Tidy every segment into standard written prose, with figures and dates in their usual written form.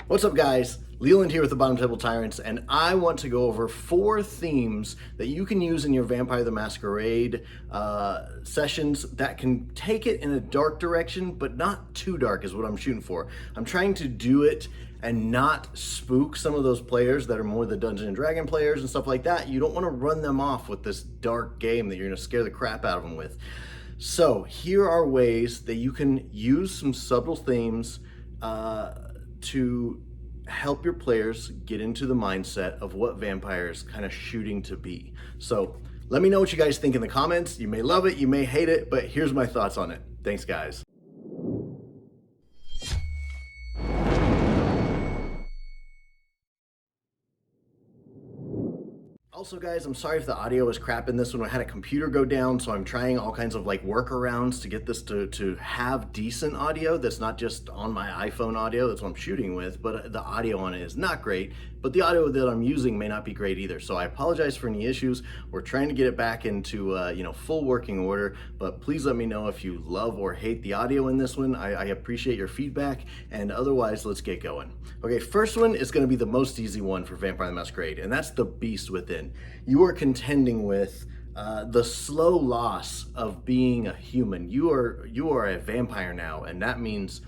What's up, guys? Leland here with the Bottom Table Tyrants, and I want to go over 4 themes that you can use in your Vampire the Masquerade sessions that can take it in a dark direction, but not too dark is what I'm shooting for. I'm trying to do it and not spook some of those players that are more the Dungeons and Dragon players and stuff like that. You don't want to run them off with this dark game that you're going to scare the crap out of them with. So here are ways that you can use some subtle themes to help your players get into the mindset of what vampire is kind of shooting to be. So let me know what you guys think in the comments. You may love it, you may hate it, but here's my thoughts on it. Thanks, guys. Also, guys, I'm sorry if the audio is crap in this one. I had a computer go down, so I'm trying all kinds of like workarounds to get this to have decent audio that's not just on my iPhone audio. That's what I'm shooting with, but the audio on it is not great. But the audio that I'm using may not be great either. So I apologize for any issues. We're trying to get it back into full working order, but please let me know if you love or hate the audio in this one. I appreciate your feedback, and otherwise, let's get going. Okay, first one is going to be the most easy one for Vampire the Masquerade, and that's the Beast Within. You are contending with the slow loss of being a human. You are a vampire now, and that means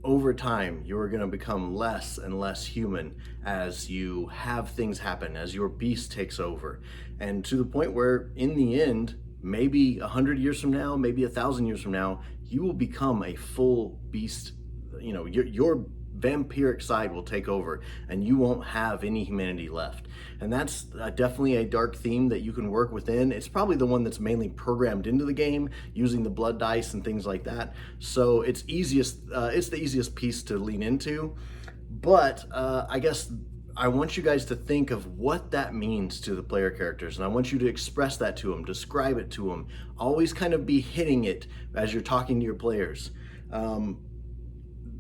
over time you are going to become less and less human as you have things happen, as your beast takes over, and to the point where in the end, maybe 100 years from now, maybe 1,000 years from now, you will become a full beast. Your vampiric side will take over and you won't have any humanity left. And that's definitely a dark theme that you can work within. It's probably the one that's mainly programmed into the game using the blood dice and things like that. So it's the easiest piece to lean into. But I guess I want you guys to think of what that means to the player characters, and I want you to express that to them, describe it to them. Always kind of be hitting it as you're talking to your players.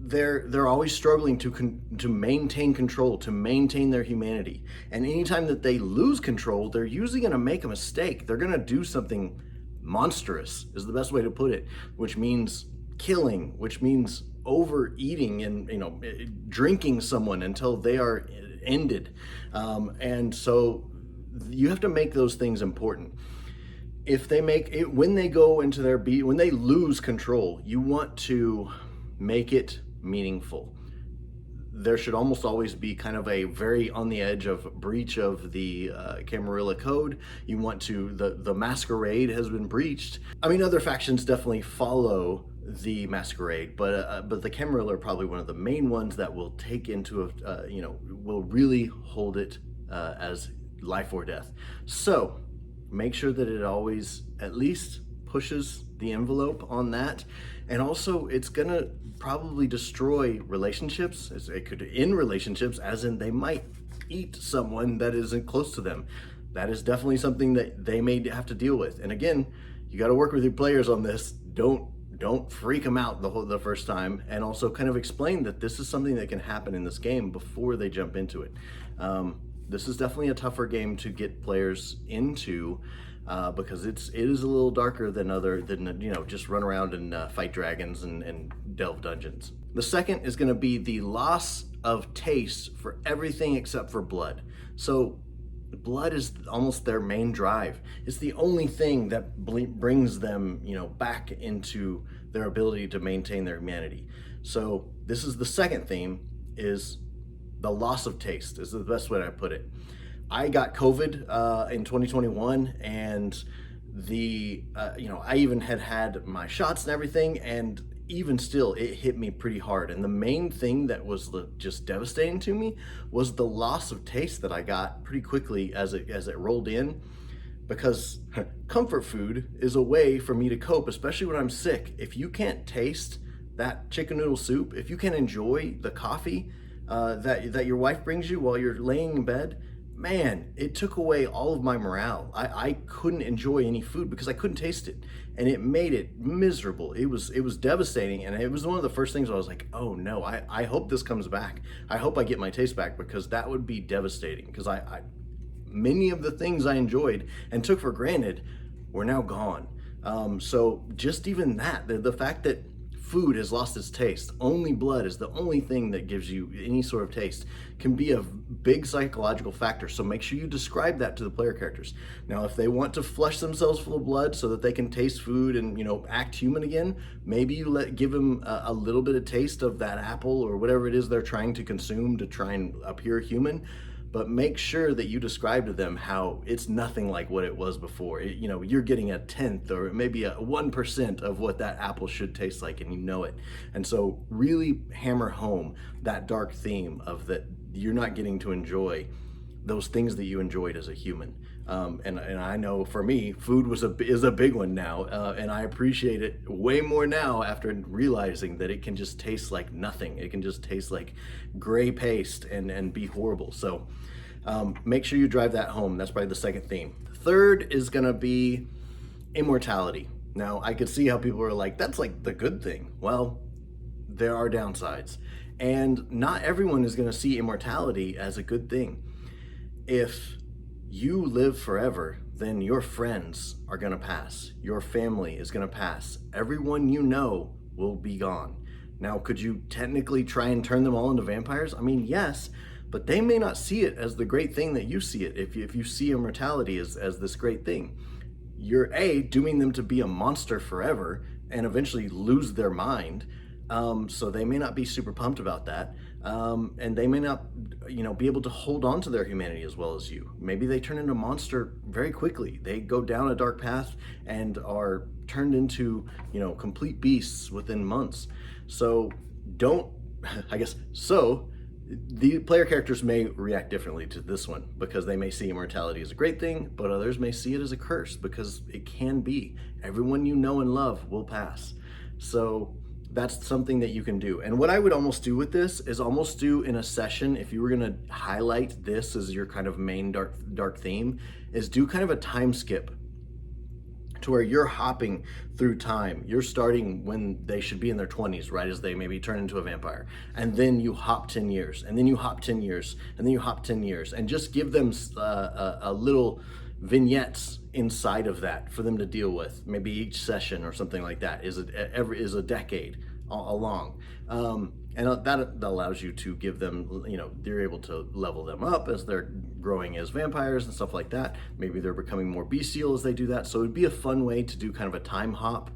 They're always struggling to maintain control, to maintain their humanity. And anytime that they lose control, they're usually going to make a mistake. They're going to do something monstrous, is the best way to put it, which means killing, which means overeating and drinking someone until they are ended. And so you have to make those things important. If they make it, when they go into their beat, when they lose control, you want to make it meaningful. There should almost always be kind of a very on the edge of breach of the Camarilla code. You want to, the Masquerade has been breached. I mean, other factions definitely follow the Masquerade, but the Camarilla are probably one of the main ones that will take into will really hold it as life or death. So make sure that it always at least pushes the envelope on that. And also, it's gonna probably destroy relationships. It could end relationships, as in they might eat someone that isn't close to them. That is definitely something that they may have to deal with. And again, you got to work with your players on this. Don't freak them out the first time, and also kind of explain that this is something that can happen in this game before they jump into it. This is definitely a tougher game to get players into. Because it is a little darker than just run around and fight dragons and delve dungeons. The second is going to be the loss of taste for everything except for blood. So blood is almost their main drive. It's the only thing that brings them back into their ability to maintain their humanity. So this is the second theme, is the loss of taste, is the best way to put it. I got COVID in 2021, and I even had my shots and everything, and even still, it hit me pretty hard. And the main thing that was just devastating to me was the loss of taste that I got pretty quickly as it rolled in, because comfort food is a way for me to cope, especially when I'm sick. If you can't taste that chicken noodle soup, if you can't enjoy the coffee that your wife brings you while you're laying in bed, man, it took away all of my morale. I couldn't enjoy any food because I couldn't taste it, and it made it miserable. It was devastating, and it was one of the first things I was like, oh no, I hope this comes back. I hope I get my taste back, because that would be devastating, because many of the things I enjoyed and took for granted were now gone. So just even that, the fact that food has lost its taste. Only blood is the only thing that gives you any sort of taste, can be a big psychological factor. So make sure you describe that to the player characters. Now, if they want to flush themselves full of blood so that they can taste food and, act human again, maybe you give them a little bit of taste of that apple or whatever it is they're trying to consume to try and appear human. But make sure that you describe to them how it's nothing like what it was before. You're getting a tenth or maybe a 1% of what that apple should taste like, and you know it. And so really hammer home that dark theme of that you're not getting to enjoy those things that you enjoyed as a human. And I know for me, food is a big one now, and I appreciate it way more now after realizing that it can just taste like nothing. It can just taste like gray paste and be horrible. So make sure you drive that home. That's probably the second theme. Third is gonna be immortality. Now, I could see how people are like, that's like the good thing. Well, there are downsides, and not everyone is gonna see immortality as a good thing. If you live forever, then your friends are gonna pass. Your family is gonna pass. Everyone you know will be gone. Now, could you technically try and turn them all into vampires? I mean, yes, but they may not see it as the great thing that you see it. If you see immortality as this great thing, you're doing them to be a monster forever and eventually lose their mind. So they may not be super pumped about that. And they may not, be able to hold on to their humanity as well as you. Maybe they turn into a monster very quickly. They go down a dark path and are turned into, complete beasts within months. So the player characters may react differently to this one because they may see immortality as a great thing, but others may see it as a curse because it can be. Everyone you know and love will pass. So that's something that you can do. And what I would almost do with this is almost do in a session, if you were gonna highlight this as your kind of main dark theme, is do kind of a time skip to where you're hopping through time. You're starting when they should be in their 20s, right as they maybe turn into a vampire. And then you hop 10 years, and then you hop 10 years, and then you hop 10 years, and just give them a little vignettes inside of that for them to deal with. Maybe each session or something like that is a decade along. And that allows you to give them, they're able to level them up as they're growing as vampires and stuff like that. Maybe they're becoming more bestial as they do that. So it'd be a fun way to do kind of a time hop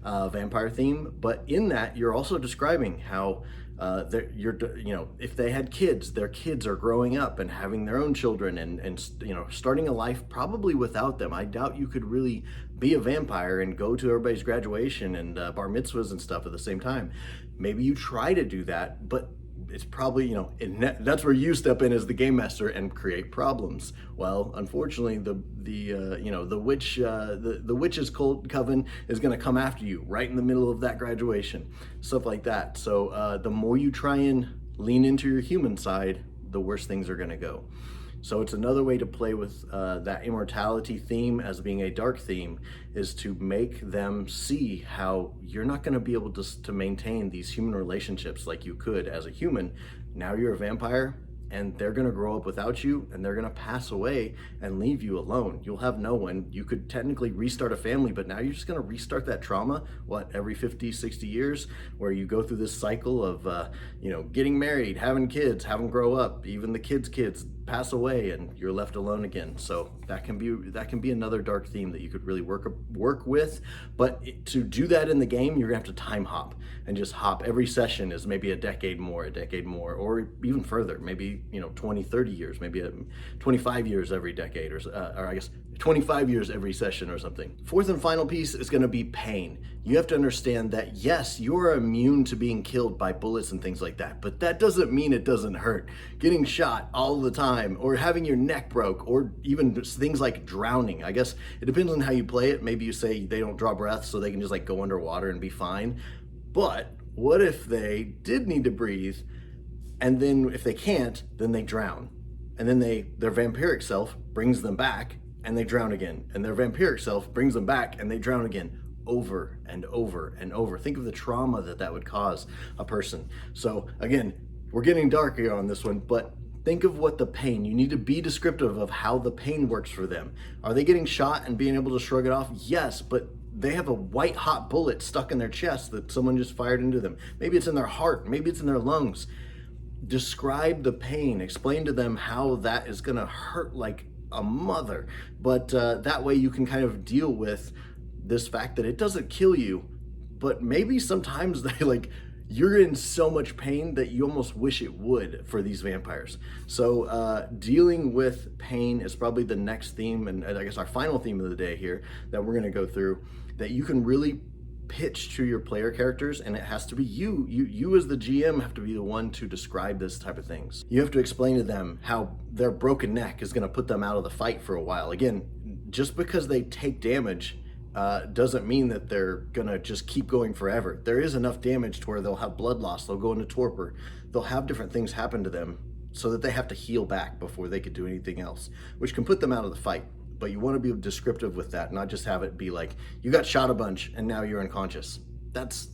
vampire theme. But in that, you're also describing how if they had kids, their kids are growing up and having their own children and starting a life probably without them. I doubt you could really be a vampire and go to everybody's graduation and bar mitzvahs and stuff at the same time. Maybe you try to do that, but it's probably, that's where you step in as the game master and create problems. Well, unfortunately, the witch's coven is going to come after you right in the middle of that graduation, stuff like that. So the more you try and lean into your human side, the worse things are going to go. So it's another way to play with that immortality theme as being a dark theme, is to make them see how you're not going to be able to maintain these human relationships like you could as a human. Now you're a vampire, and they're going to grow up without you, and they're going to pass away and leave you alone. You'll have no one. You could technically restart a family, but now you're just going to restart that trauma, every 50, 60 years, where you go through this cycle of, getting married, having kids, have them grow up, even the kids' pass away, and you're left alone again. So that can be another dark theme that you could really work with. But to do that in the game, you're gonna have to time hop and just hop. Every session is maybe a decade more, or even further, maybe 20, 30 years, maybe 25 years every decade, or I guess 25 years every session or something. Fourth and final piece is going to be pain. You have to understand that, yes, you're immune to being killed by bullets and things like that, but that doesn't mean it doesn't hurt. Getting shot all the time, or having your neck broke, or even things like drowning. I guess it depends on how you play it. Maybe you say they don't draw breath so they can just go underwater and be fine. But what if they did need to breathe, and then if they can't, then they drown, and then their vampiric self brings them back, and they drown again, and their vampiric self brings them back, and they drown again, over and over and over. Think of the trauma that would cause a person. So again, we're getting dark here on this one, but think of what the pain, you need to be descriptive of how the pain works for them. Are they getting shot and being able to shrug it off? Yes, but they have a white hot bullet stuck in their chest that someone just fired into them. Maybe it's in their heart, maybe it's in their lungs. Describe the pain, explain to them how that is going to hurt like a mother, but that way you can kind of deal with this fact that it doesn't kill you, but maybe sometimes they like, you're in so much pain that you almost wish it would for these vampires. So dealing with pain is probably the next theme, and I guess our final theme of the day here that we're going to go through, that you can really pitch to your player characters, and it has to be you as the GM have to be the one to describe this type of things. You have to explain to them how their broken neck is going to put them out of the fight for a while. Again, just because they take damage doesn't mean that they're gonna just keep going forever. There is enough damage to where they'll have blood loss, they'll go into torpor, they'll have different things happen to them so that they have to heal back before they could do anything else, which can put them out of the fight. But you want to be descriptive with that, not just have it be like, you got shot a bunch and now you're unconscious. That's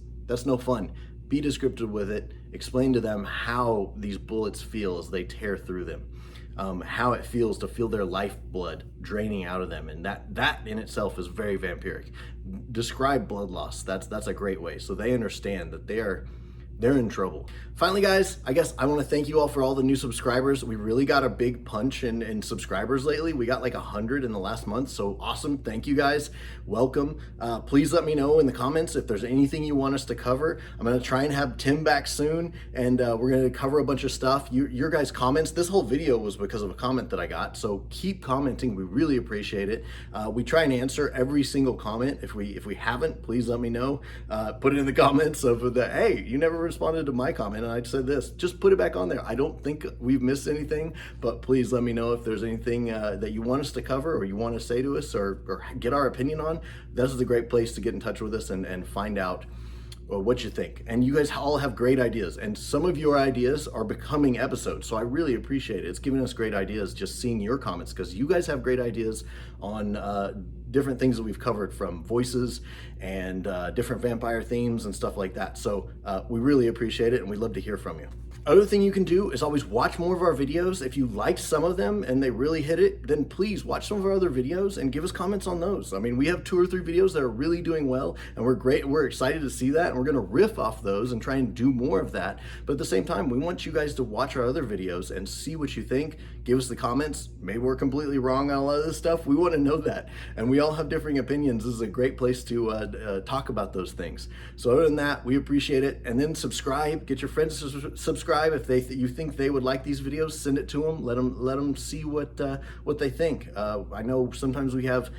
no fun. Be descriptive with it. Explain to them how these bullets feel as they tear through them. How it feels to feel their lifeblood draining out of them, and that in itself is very vampiric. Describe blood loss. That's a great way, so they understand that they're in trouble. Finally, guys, I guess I want to thank you all for all the new subscribers. We really got a big punch in subscribers lately. We got like 100 in the last month, so awesome. Thank you guys. Welcome. Please let me know in the comments if there's anything you want us to cover. I'm going to try and have Tim back soon, and we're going to cover a bunch of stuff. Your guys' comments, this whole video was because of a comment that I got, so keep commenting. We really appreciate it. We try and answer every single comment. If we haven't, please let me know. Put it in the comments of the, hey, you never responded to my comment and I said this. Just put it back on there. I don't think we've missed anything, but please let me know if there's anything that you want us to cover or you want to say to us or get our opinion on. This is a great place to get in touch with us and find out what you think. And you guys all have great ideas, and some of your ideas are becoming episodes, so I really appreciate it. It's giving us great ideas just seeing your comments, because you guys have great ideas on different things that we've covered, from voices and different vampire themes and stuff like that. So we really appreciate it, and we'd love to hear from you. Other thing you can do is always watch more of our videos. If you liked some of them and they really hit it, then please watch some of our other videos and give us comments on those. I mean, we have 2 or 3 videos that are really doing well, and we're excited to see that, and we're gonna riff off those and try and do more of that. But at the same time, we want you guys to watch our other videos and see what you think. Give us the comments. Maybe we're completely wrong on a lot of this stuff. We wanna know that. And we all have differing opinions. This is a great place to talk about those things. So other than that, we appreciate it. And then subscribe, get your friends to subscribe. If you think they would like these videos, send it to them. Let them see what they think. I know sometimes we have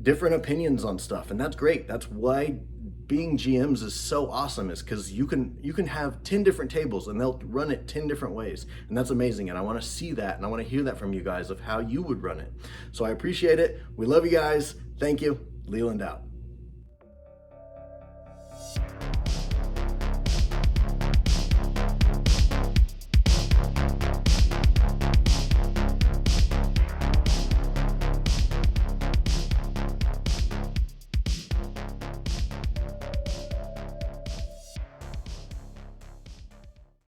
different opinions on stuff, and that's great. That's why being GMs is so awesome, is because you can have 10 different tables and they'll run it 10 different ways, and that's amazing. And I want to see that, and I want to hear that from you guys of how you would run it. So I appreciate it. We love you guys. Thank you. Leland out.